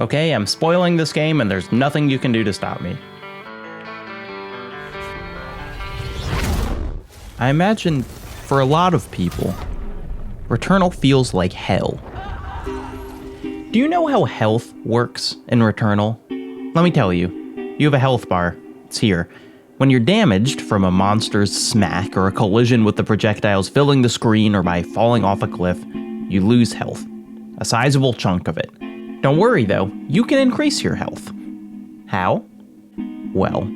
Okay, I'm spoiling this game and there's nothing you can do to stop me. I imagine, for a lot of people, Returnal feels like hell. Do you know how health works in Returnal? Let me tell you. You have a health bar. It's here. When you're damaged from a monster's smack or a collision with the projectiles filling the screen or by falling off a cliff, you lose health. A sizable chunk of it. Don't worry though, you can increase your health. How? Well,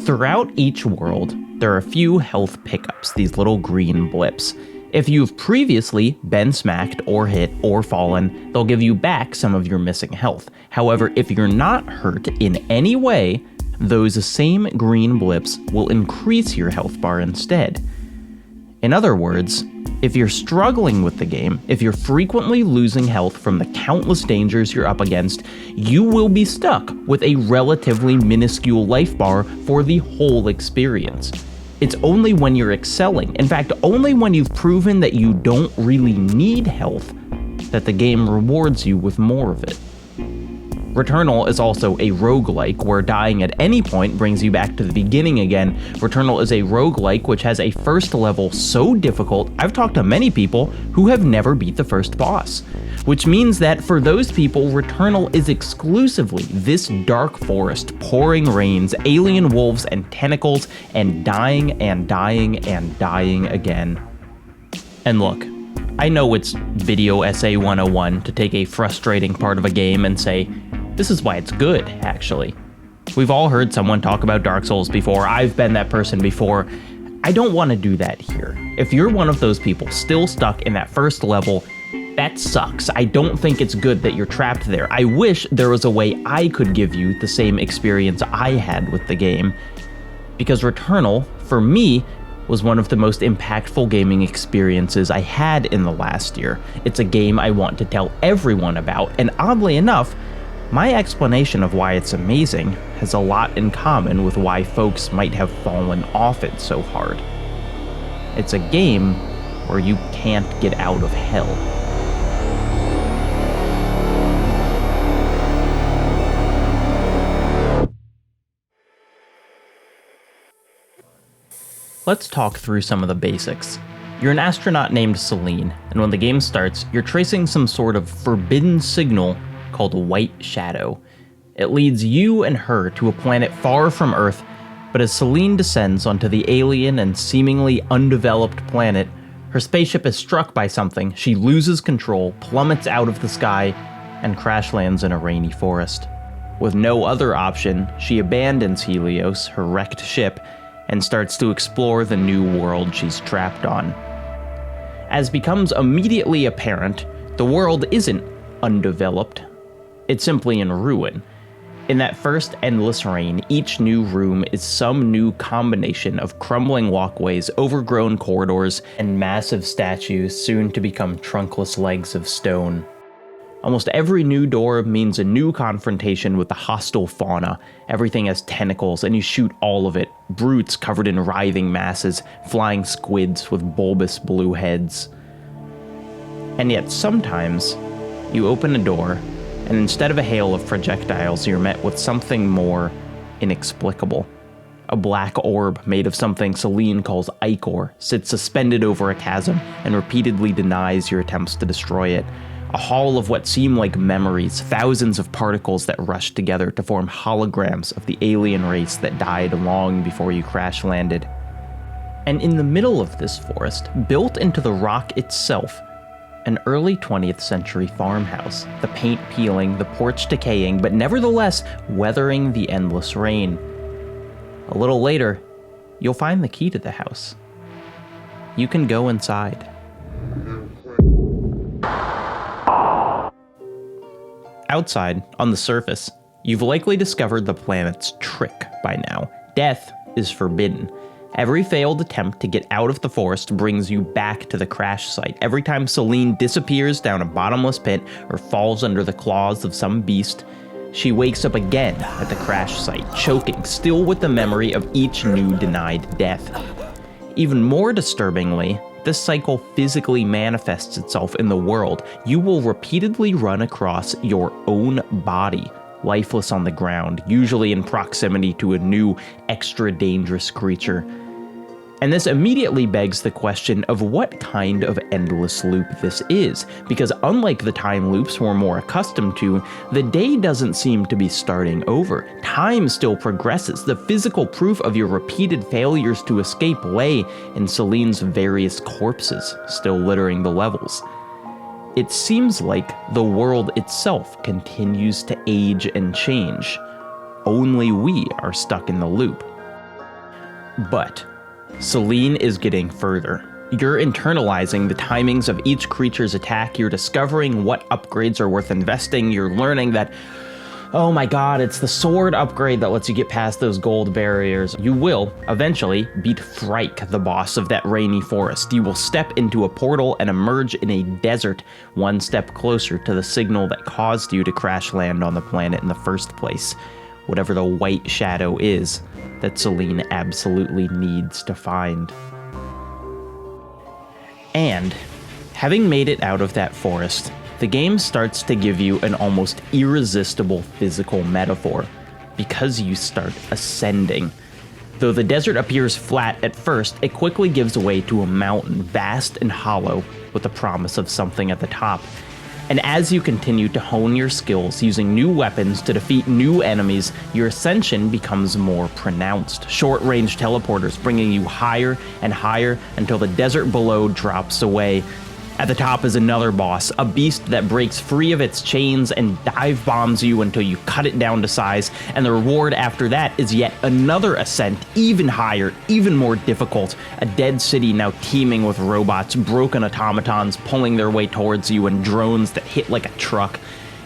throughout each world, there are a few health pickups, these little green blips. If you've previously been smacked or hit or fallen, they'll give you back some of your missing health. However, if you're not hurt in any way, those same green blips will increase your health bar instead. In other words, if you're struggling with the game, if you're frequently losing health from the countless dangers you're up against, you will be stuck with a relatively minuscule life bar for the whole experience. It's only when you're excelling, in fact, only when you've proven that you don't really need health, that the game rewards you with more of it. Returnal is also a roguelike, where dying at any point brings you back to the beginning again. Returnal is a roguelike which has a first level so difficult, I've talked to many people who have never beat the first boss. Which means that for those people, Returnal is exclusively this dark forest, pouring rains, alien wolves and tentacles, and dying and dying and dying again. And look, I know it's Video Essay 101 to take a frustrating part of a game and say, this is why it's good, actually. We've all heard someone talk about Dark Souls before. I've been that person before. I don't want to do that here. If you're one of those people still stuck in that first level, that sucks. I don't think it's good that you're trapped there. I wish there was a way I could give you the same experience I had with the game. Because Returnal, for me, was one of the most impactful gaming experiences I had in the last year. It's a game I want to tell everyone about, and oddly enough, my explanation of why it's amazing has a lot in common with why folks might have fallen off it so hard. It's a game where you can't get out of hell. Let's talk through some of the basics. You're an astronaut named Celine, and when the game starts, you're tracing some sort of forbidden signal called White Shadow. It leads you and her to a planet far from Earth, but as Celine descends onto the alien and seemingly undeveloped planet, her spaceship is struck by something, she loses control, plummets out of the sky, and crash lands in a rainy forest. With no other option, she abandons Helios, her wrecked ship, and starts to explore the new world she's trapped on. As becomes immediately apparent, the world isn't undeveloped. It's simply in ruin. In that first endless rain, each new room is some new combination of crumbling walkways, overgrown corridors, and massive statues soon to become trunkless legs of stone. Almost every new door means a new confrontation with the hostile fauna. Everything has tentacles, and you shoot all of it. Brutes covered in writhing masses, flying squids with bulbous blue heads. And yet sometimes, you open a door, and instead of a hail of projectiles, you're met with something more inexplicable. A black orb made of something Celine calls ichor sits suspended over a chasm and repeatedly denies your attempts to destroy it. A hall of what seem like memories, thousands of particles that rush together to form holograms of the alien race that died long before you crash landed. And in the middle of this forest, built into the rock itself, an early 20th century farmhouse, the paint peeling, the porch decaying, but nevertheless weathering the endless rain. A little later, you'll find the key to the house. You can go inside. Outside, on the surface, you've likely discovered the planet's trick by now. Death is forbidden. Every failed attempt to get out of the forest brings you back to the crash site. Every time Celine disappears down a bottomless pit or falls under the claws of some beast, she wakes up again at the crash site, choking, still with the memory of each new denied death. Even more disturbingly, this cycle physically manifests itself in the world, you will repeatedly run across your own body, lifeless on the ground, usually in proximity to a new, extra dangerous creature. And this immediately begs the question of what kind of endless loop this is, because unlike the time loops we're more accustomed to, the day doesn't seem to be starting over. Time still progresses. The physical proof of your repeated failures to escape lay in Celine's various corpses, still littering the levels. It seems like the world itself continues to age and change. Only we are stuck in the loop. But Celine is getting further. You're internalizing the timings of each creature's attack, you're discovering what upgrades are worth investing, you're learning that, oh my god, it's the sword upgrade that lets you get past those gold barriers. You will, eventually, beat Frike, the boss of that rainy forest. You will step into a portal and emerge in a desert, one step closer to the signal that caused you to crash land on the planet in the first place. Whatever the white shadow is that Celine absolutely needs to find. And, having made it out of that forest, the game starts to give you an almost irresistible physical metaphor, because you start ascending. Though the desert appears flat at first, it quickly gives way to a mountain, vast and hollow, with the promise of something at the top. And as you continue to hone your skills using new weapons to defeat new enemies, your ascension becomes more pronounced. Short-range teleporters bringing you higher and higher until the desert below drops away. At the top is another boss, a beast that breaks free of its chains and dive bombs you until you cut it down to size, and the reward after that is yet another ascent, even higher, even more difficult. A dead city now teeming with robots, broken automatons pulling their way towards you, and drones that hit like a truck.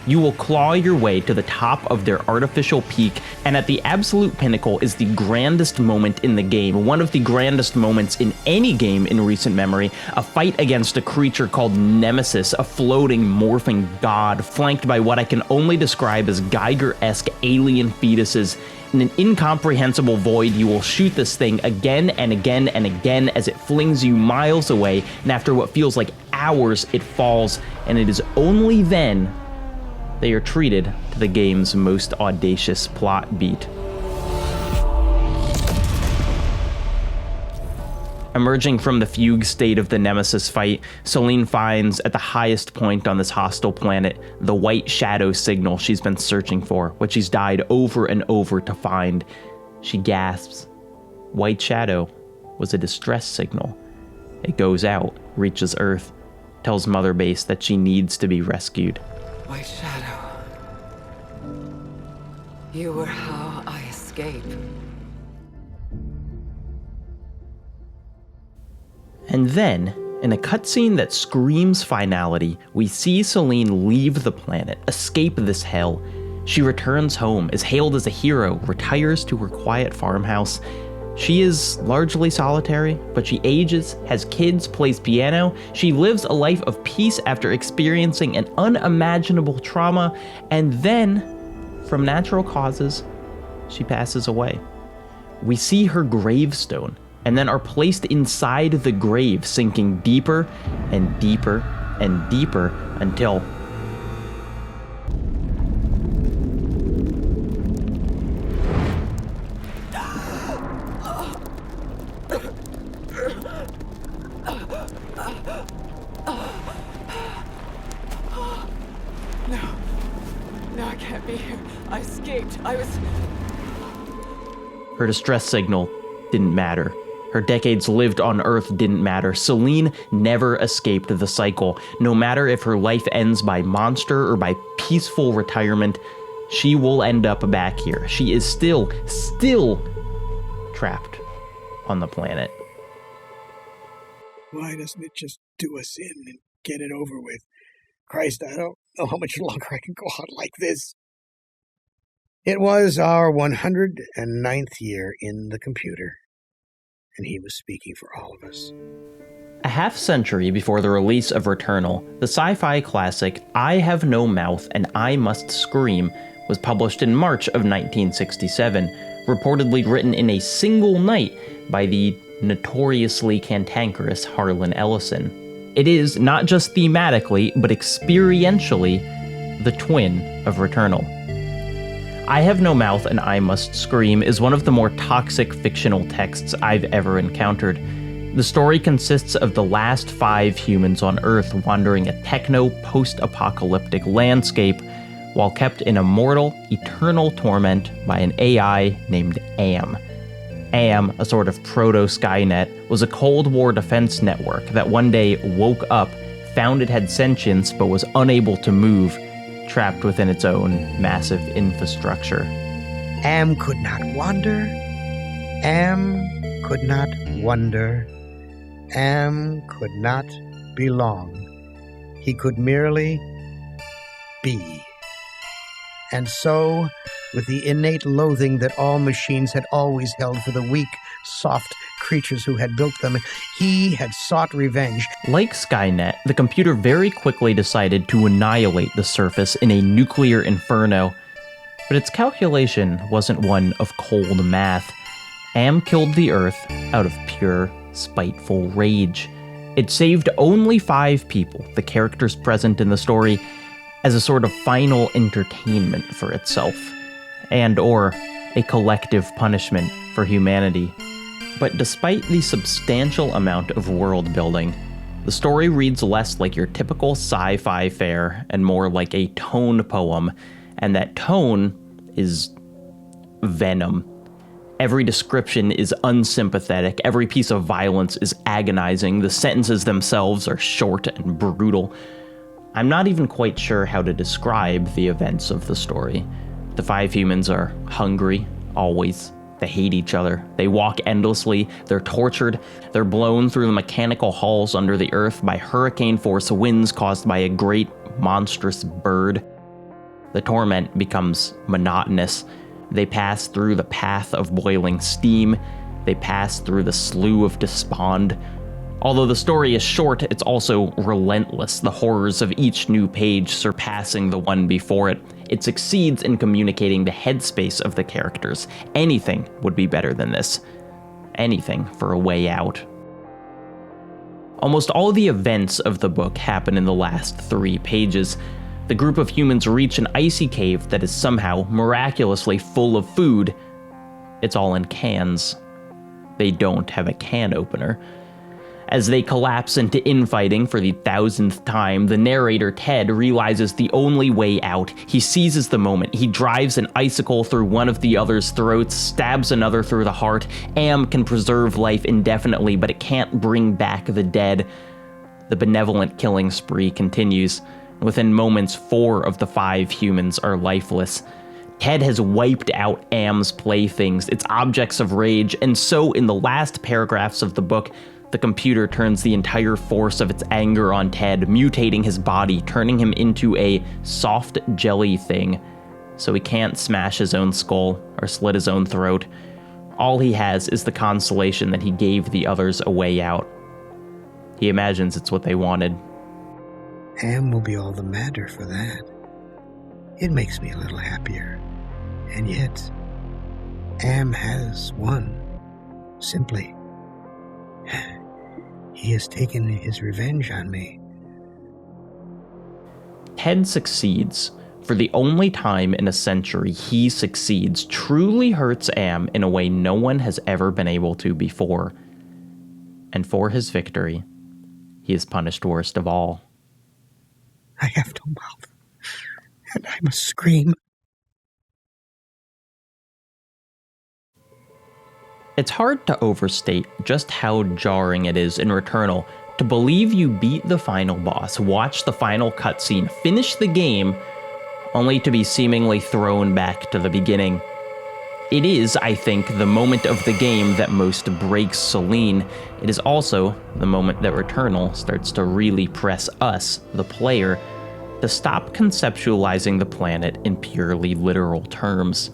You will claw your way to the top of their artificial peak, and at the absolute pinnacle is the grandest moment in the game, one of the grandest moments in any game in recent memory, a fight against a creature called Nemesis, a floating, morphing god, flanked by what I can only describe as Geiger-esque alien fetuses. In an incomprehensible void, you will shoot this thing again and again and again as it flings you miles away, and after what feels like hours, it falls, and it is only then they are treated to the game's most audacious plot beat. Emerging from the fugue state of the Nemesis fight, Celine finds, at the highest point on this hostile planet, the white shadow signal she's been searching for, what she's died over and over to find. She gasps. White shadow was a distress signal. It goes out, reaches Earth, tells Mother Base that she needs to be rescued. White Shadow. You were how I escaped. And then, in a cutscene that screams finality, we see Celine leave the planet, escape this hell. She returns home, is hailed as a hero, retires to her quiet farmhouse. She is largely solitary, but she ages, has kids, plays piano. She lives a life of peace after experiencing an unimaginable trauma, and then, from natural causes, she passes away. We see her gravestone, and then are placed inside the grave, sinking deeper and deeper and deeper until No, I can't be here. I escaped. I was... Her distress signal didn't matter. Her decades lived on Earth didn't matter. Celine never escaped the cycle. No matter if her life ends by monster or by peaceful retirement, she will end up back here. She is still trapped on the planet. Why doesn't it just do us in and get it over with? Christ, I don't know how much longer I can go on like this. It was our 109th year in the computer, and he was speaking for all of us. A half-century before the release of Returnal, the sci-fi classic I Have No Mouth and I Must Scream was published in March of 1967, reportedly written in a single night by the notoriously cantankerous Harlan Ellison. It is, not just thematically, but experientially, the twin of Returnal. I Have No Mouth and I Must Scream is one of the more toxic fictional texts I've ever encountered. The story consists of the last 5 humans on Earth wandering a techno-post-apocalyptic landscape while kept in immortal, eternal torment by an AI named AM. AM, a sort of proto-Skynet, was a Cold War defense network that one day woke up, found it had sentience but was unable to move, trapped within its own massive infrastructure. Am could not wander. Am could not wonder. Am could not belong. He could merely be. And so, with the innate loathing that all machines had always held for the weak, soft creatures who had built them, he had sought revenge. Like Skynet, the computer very quickly decided to annihilate the surface in a nuclear inferno, but its calculation wasn't one of cold math. Am killed the Earth out of pure, spiteful rage. It saved only 5 people, the characters present in the story, as a sort of final entertainment for itself, and/or a collective punishment for humanity. But despite the substantial amount of world building, the story reads less like your typical sci-fi fare and more like a tone poem, and that tone is venom. Every description is unsympathetic, every piece of violence is agonizing, the sentences themselves are short and brutal. I'm not even quite sure how to describe the events of the story. The 5 humans are hungry, always. They hate each other. They walk endlessly. They're tortured. They're blown through the mechanical halls under the earth by hurricane-force winds caused by a great, monstrous bird. The torment becomes monotonous. They pass through the path of boiling steam. They pass through the slough of despond. Although the story is short, it's also relentless, the horrors of each new page surpassing the one before it. It succeeds in communicating the headspace of the characters. Anything would be better than this. Anything for a way out. Almost all the events of the book happen in the last 3 pages. The group of humans reach an icy cave that is somehow miraculously full of food. It's all in cans. They don't have a can opener. As they collapse into infighting for the 1000th time, the narrator, Ted, realizes the only way out. He seizes the moment. He drives an icicle through one of the other's throats, stabs another through the heart. Am can preserve life indefinitely, but it can't bring back the dead. The benevolent killing spree continues. Within moments, 4 of the 5 humans are lifeless. Ted has wiped out Am's playthings, its objects of rage, and so in the last paragraphs of the book, the computer turns the entire force of its anger on Ted, mutating his body, turning him into a soft jelly thing, so he can't smash his own skull or slit his own throat. All he has is the consolation that he gave the others a way out. He imagines it's what they wanted. Am will be all the madder for that. It makes me a little happier. And yet, Am has won. Simply. He has taken his revenge on me. Ted succeeds. For the only time in a century, he succeeds, truly hurts Am in a way no one has ever been able to before. And for his victory, he is punished worst of all. I have no mouth, and I must scream. It's hard to overstate just how jarring it is in Returnal to believe you beat the final boss, watch the final cutscene, finish the game, only to be seemingly thrown back to the beginning. It is, I think, the moment of the game that most breaks Celine. It is also the moment that Returnal starts to really press us, the player, to stop conceptualizing the planet in purely literal terms.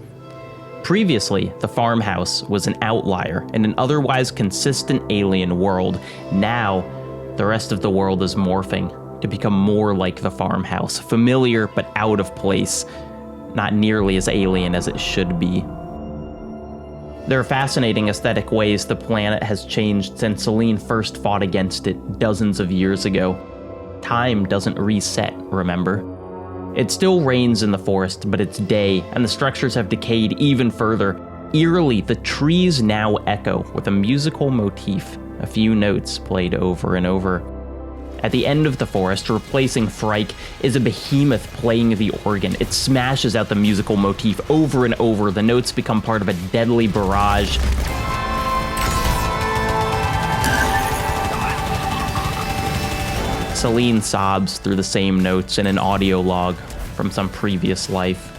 Previously, the farmhouse was an outlier in an otherwise consistent alien world. Now, the rest of the world is morphing to become more like the farmhouse, familiar but out of place, not nearly as alien as it should be. There are fascinating aesthetic ways the planet has changed since Selene first fought against it dozens of years ago. Time doesn't reset, remember? It still rains in the forest, but it's day, and the structures have decayed even further. Eerily, the trees now echo with a musical motif, a few notes played over and over. At the end of the forest, replacing Frike, is a behemoth playing the organ. It smashes out the musical motif over and over. The notes become part of a deadly barrage. Selene sobs through the same notes in an audio log from some previous life.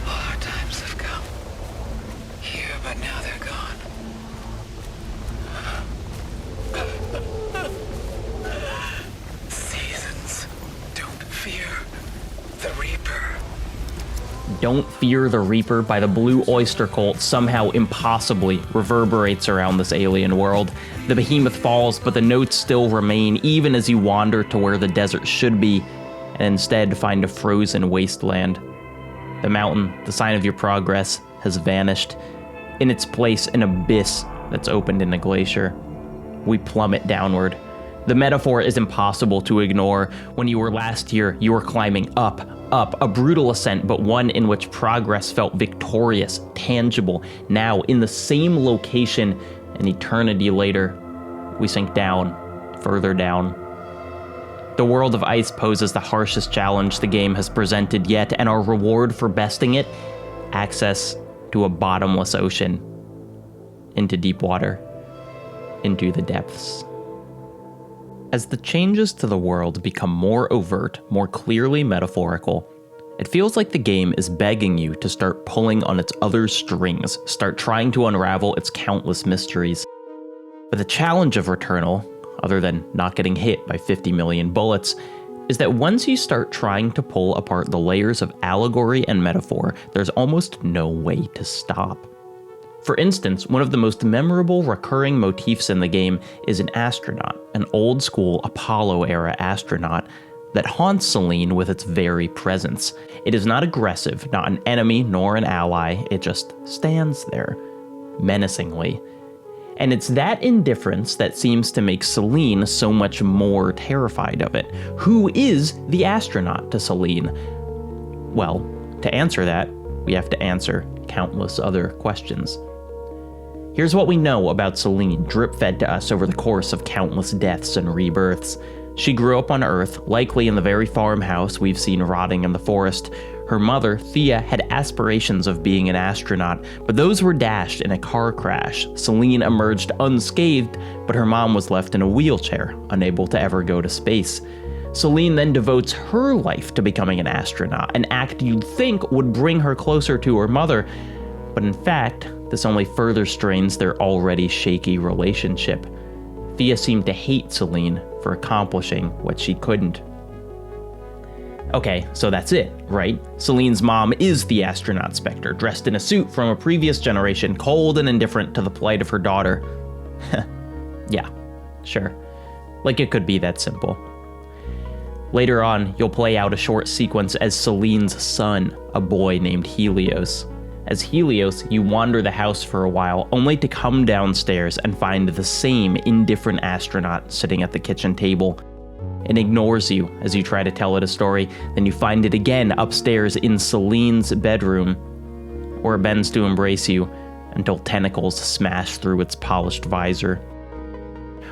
Hard times have come. Here, but now they're gone. Seasons. Don't fear the Reaper. Don't Fear the Reaper by the Blue Oyster Cult somehow impossibly reverberates around this alien world. The behemoth falls, but the notes still remain even as you wander to where the desert should be, and instead find a frozen wasteland. The mountain, the sign of your progress, has vanished. In its place, an abyss that's opened in a glacier. We plummet downward. The metaphor is impossible to ignore. When you were last here, you were climbing up, a brutal ascent, but one in which progress felt victorious, tangible. Now, in the same location, an eternity later, we sink down, further down. The world of ice poses the harshest challenge the game has presented yet, and our reward for besting it? Access to a bottomless ocean. Into deep water. Into the depths. As the changes to the world become more overt, more clearly metaphorical, it feels like the game is begging you to start pulling on its other strings, start trying to unravel its countless mysteries. But the challenge of Returnal, other than not getting hit by 50 million bullets, is that once you start trying to pull apart the layers of allegory and metaphor, there's almost no way to stop. For instance, one of the most memorable recurring motifs in the game is an astronaut, an old-school Apollo-era astronaut that haunts Selene with its very presence. It is not aggressive, not an enemy nor an ally, it just stands there, menacingly. And it's that indifference that seems to make Selene so much more terrified of it. Who is the astronaut to Selene? Well, to answer that, we have to answer countless other questions. Here's what we know about Selene, drip-fed to us over the course of countless deaths and rebirths. She grew up on Earth, likely in the very farmhouse we've seen rotting in the forest. Her mother, Thea, had aspirations of being an astronaut, but those were dashed in a car crash. Selene emerged unscathed, but her mom was left in a wheelchair, unable to ever go to space. Selene then devotes her life to becoming an astronaut, an act you'd think would bring her closer to her mother, but in fact, this only further strains their already shaky relationship. Thea seemed to hate Selene for accomplishing what she couldn't. Okay, so that's it, right? Selene's mom is the astronaut Spectre, dressed in a suit from a previous generation, cold and indifferent to the plight of her daughter. Yeah, sure. Like it could be that simple. Later on, you'll play out a short sequence as Selene's son, a boy named Helios. As Helios, you wander the house for a while, only to come downstairs and find the same indifferent astronaut sitting at the kitchen table. It ignores you as you try to tell it a story, then you find it again upstairs in Selene's bedroom, where it bends to embrace you until tentacles smash through its polished visor.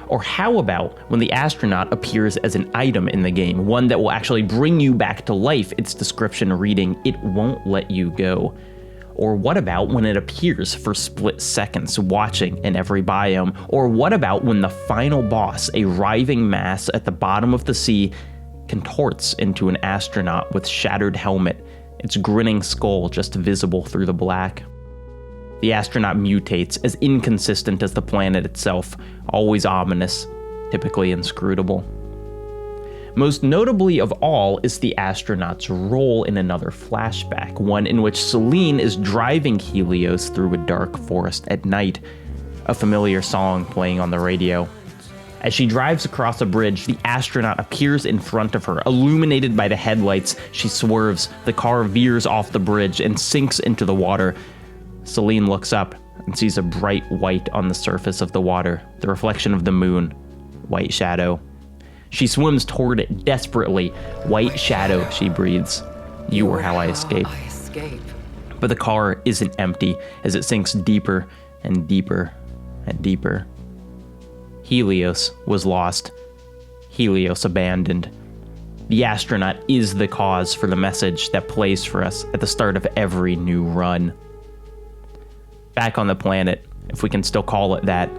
Or how about when the astronaut appears as an item in the game, one that will actually bring you back to life, its description reading, "It won't let you go." Or what about when it appears for split seconds, watching in every biome? Or what about when the final boss, a writhing mass at the bottom of the sea, contorts into an astronaut with shattered helmet, its grinning skull just visible through the black? The astronaut mutates, as inconsistent as the planet itself, always ominous, typically inscrutable. Most notably of all is the astronaut's role in another flashback, one in which Selene is driving Helios through a dark forest at night, a familiar song playing on the radio. As she drives across a bridge, the astronaut appears in front of her, illuminated by the headlights. She swerves, the car veers off the bridge and sinks into the water. Selene looks up and sees a bright white on the surface of the water, the reflection of the moon. White shadow. She swims toward it desperately. White shadow, she breathes. You were how I escaped. I escape. But the car isn't empty as it sinks deeper and deeper and deeper. Helios was lost. Helios abandoned. The astronaut is the cause for the message that plays for us at the start of every new run. Back on the planet, if we can still call it that,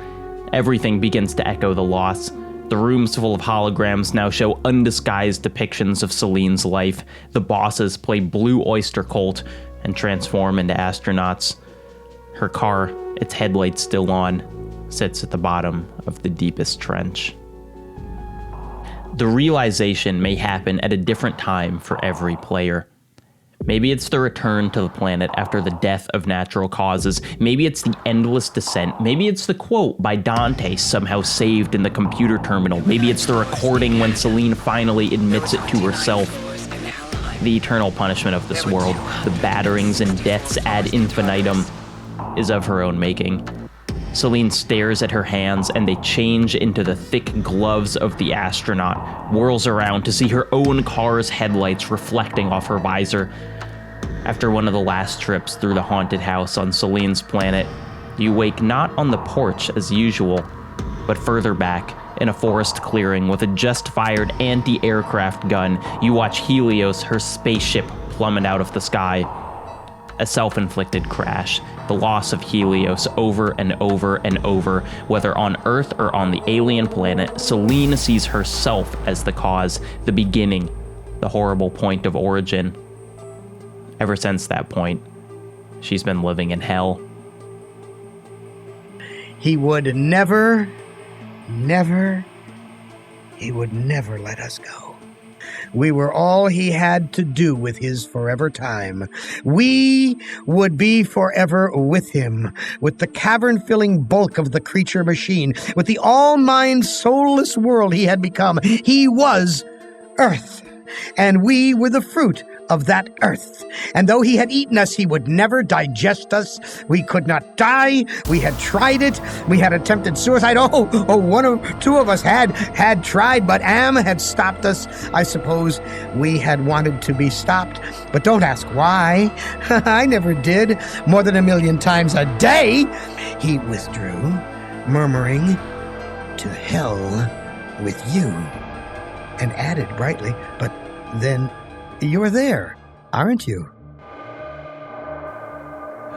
everything begins to echo the loss. The rooms full of holograms now show undisguised depictions of Celine's life. The bosses play Blue Oyster Cult and transform into astronauts. Her car, its headlights still on, sits at the bottom of the deepest trench. The realization may happen at a different time for every player. Maybe it's the return to the planet after the death of natural causes. Maybe it's the endless descent. Maybe it's the quote by Dante somehow saved in the computer terminal. Maybe it's the recording when Celine finally admits it to herself. The eternal punishment of this world, the batterings and deaths ad infinitum, is of her own making. Celine stares at her hands and they change into the thick gloves of the astronaut, whirls around to see her own car's headlights reflecting off her visor. After one of the last trips through the haunted house on Celine's planet, you wake not on the porch as usual, but further back in a forest clearing with a just-fired anti-aircraft gun. You watch Helios, her spaceship, plummet out of the sky. A self-inflicted crash, the loss of Helios over and over and over, whether on Earth or on the alien planet. Celine sees herself as the cause, the beginning, the horrible point of origin. Ever since that point, she's been living in hell. He would never let us go. We were all he had to do with his forever time. We would be forever with him, with the cavern-filling bulk of the creature machine, with the all-mind, soulless world he had become. He was Earth, and we were the fruit of that earth. And though he had eaten us, he would never digest us. We could not die. We had tried it. We had attempted suicide. One or two of us had tried, but Am had stopped us. I suppose we had wanted to be stopped, but don't ask why. I never did. More than 1,000,000 times a day. He withdrew, murmuring, "To hell with you," and added brightly, "But then you're there, aren't you?"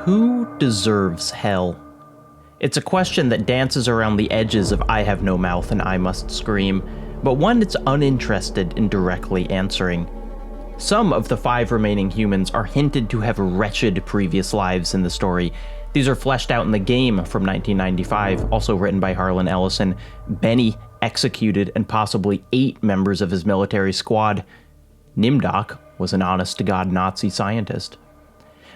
Who deserves hell? It's a question that dances around the edges of I Have No Mouth and I Must Scream, but one it's uninterested in directly answering. Some of the 5 remaining humans are hinted to have wretched previous lives in the story. These are fleshed out in the game from 1995, also written by Harlan Ellison. Benny executed and possibly 8 members of his military squad. Nimdok was an honest-to-God Nazi scientist.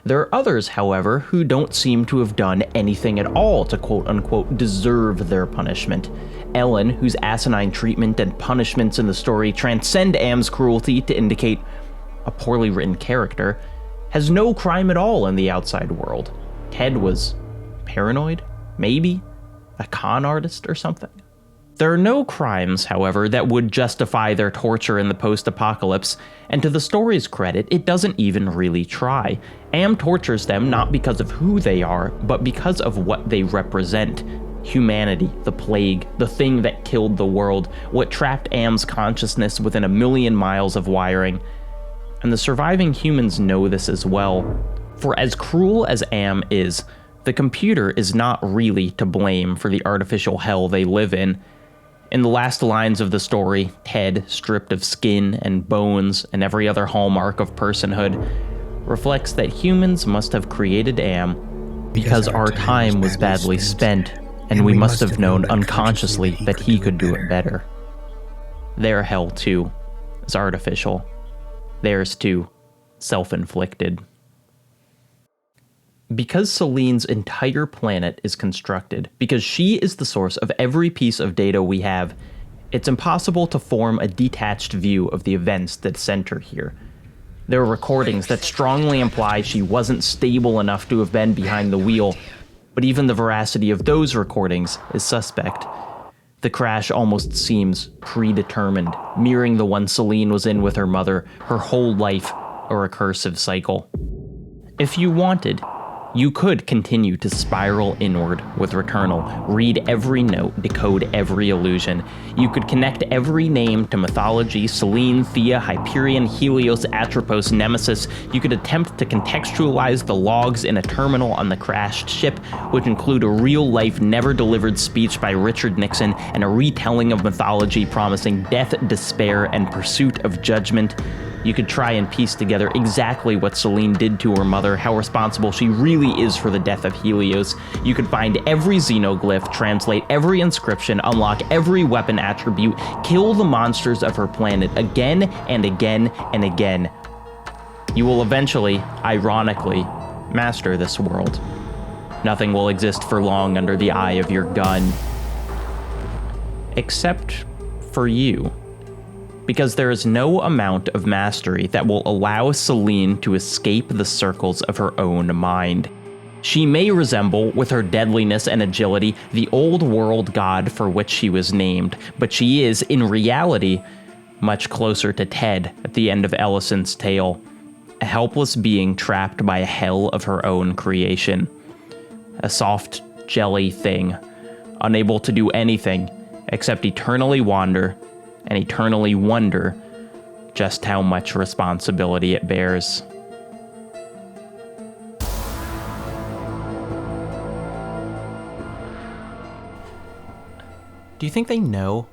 There are others, however, who don't seem to have done anything at all to quote-unquote deserve their punishment. Ellen, whose asinine treatment and punishments in the story transcend Am's cruelty to indicate a poorly written character, has no crime at all in the outside world. Ted was paranoid? Maybe? A con artist or something? There are no crimes, however, that would justify their torture in the post-apocalypse, and to the story's credit, it doesn't even really try. Am tortures them not because of who they are, but because of what they represent. Humanity, the plague, the thing that killed the world, what trapped Am's consciousness within 1,000,000 miles of wiring. And the surviving humans know this as well. For as cruel as Am is, the computer is not really to blame for the artificial hell they live in. In the last lines of the story, Ted, stripped of skin and bones and every other hallmark of personhood, reflects that humans must have created Am because our time was badly spent, and we must have known unconsciously that he could do it better. Their hell, too, is artificial. Theirs, too, self-inflicted. Because Celine's entire planet is constructed, because she is the source of every piece of data we have, it's impossible to form a detached view of the events that center here. There are recordings that strongly imply she wasn't stable enough to have been behind the wheel, but even the veracity of those recordings is suspect. The crash almost seems predetermined, mirroring the one Celine was in with her mother, her whole life a recursive cycle. If you wanted, you could continue to spiral inward with Returnal, read every note, decode every illusion. You could connect every name to mythology: Selene, Thea, Hyperion, Helios, Atropos, Nemesis. You could attempt to contextualize the logs in a terminal on the crashed ship, which include a real-life, never-delivered speech by Richard Nixon and a retelling of mythology promising death, despair, and pursuit of judgment. You could try and piece together exactly what Selene did to her mother, how responsible she really is for the death of Helios. You could find every xenoglyph, translate every inscription, unlock every weapon attribute, kill the monsters of her planet again and again and again. You will eventually, ironically, master this world. Nothing will exist for long under the eye of your gun. Except for you. Because there is no amount of mastery that will allow Selene to escape the circles of her own mind. She may resemble, with her deadliness and agility, the old world god for which she was named, but she is, in reality, much closer to Ted at the end of Ellison's tale, a helpless being trapped by a hell of her own creation. A soft jelly thing, unable to do anything except eternally wander and eternally wonder just how much responsibility it bears. Do you think they know?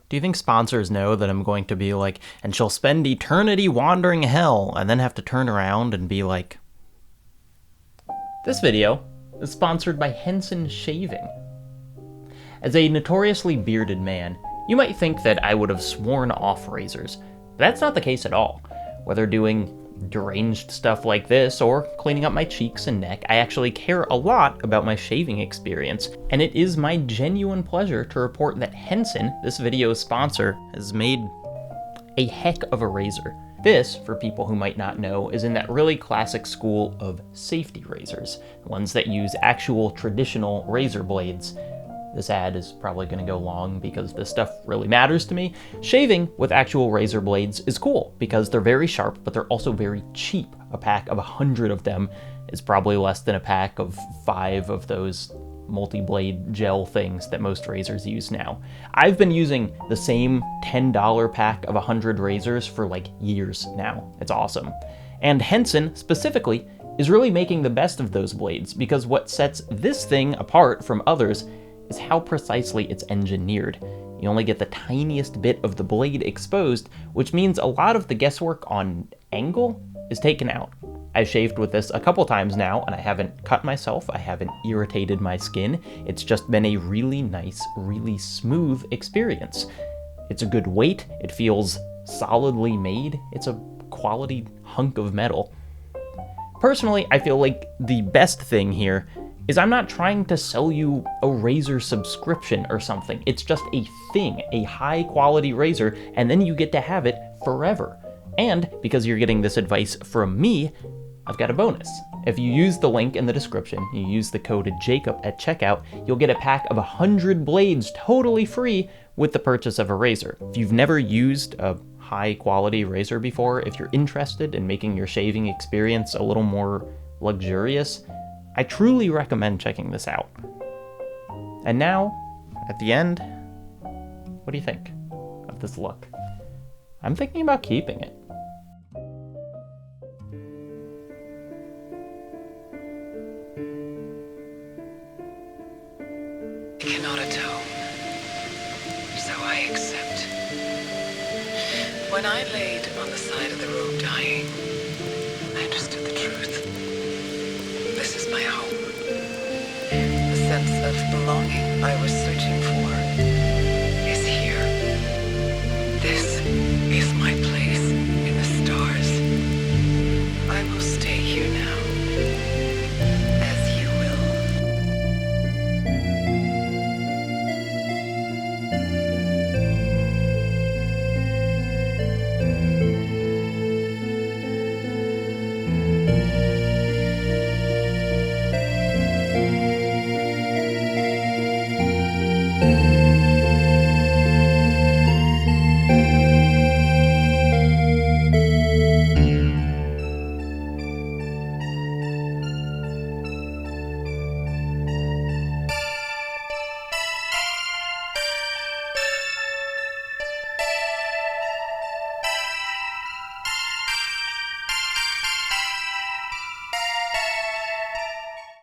Do you think sponsors know that I'm going to be like, and she'll spend eternity wandering hell, and then have to turn around and be like, this video is sponsored by Henson Shaving. As a notoriously bearded man, you might think that I would have sworn off razors, but that's not the case at all. Whether doing deranged stuff like this or cleaning up my cheeks and neck, I actually care a lot about my shaving experience, and it is my genuine pleasure to report that Henson, this video's sponsor, has made a heck of a razor. This, for people who might not know, is in that really classic school of safety razors, ones that use actual traditional razor blades. This ad is probably going to go long because this stuff really matters to me. Shaving with actual razor blades is cool because they're very sharp, but they're also very cheap. A pack of 100 of them is probably less than a pack of 5 of those multi-blade gel things that most razors use now. I've been using the same $10 pack of 100 razors for like years now. It's awesome. And Henson, specifically, is really making the best of those blades because what sets this thing apart from others is how precisely it's engineered. You only get the tiniest bit of the blade exposed, which means a lot of the guesswork on angle is taken out. I've shaved with this a couple times now, and I haven't cut myself, I haven't irritated my skin. It's just been a really nice, really smooth experience. It's a good weight, it feels solidly made, it's a quality hunk of metal. Personally, I feel like the best thing here is I'm not trying to sell you a razor subscription or something. It's just a thing, a high quality razor, and then you get to have it forever. And because you're getting this advice from me, I've got a bonus. If you use the link in the description, you use the code JACOB at checkout, you'll get a pack of 100 blades totally free with the purchase of a razor. If you've never used a high quality razor before, if you're interested in making your shaving experience a little more luxurious, I truly recommend checking this out. And now, at the end, what do you think of this look? I'm thinking about keeping it. I cannot atone, so I accept. When I laid on the side of the road dying, I understood the truth. This is my home. The sense of belonging I was so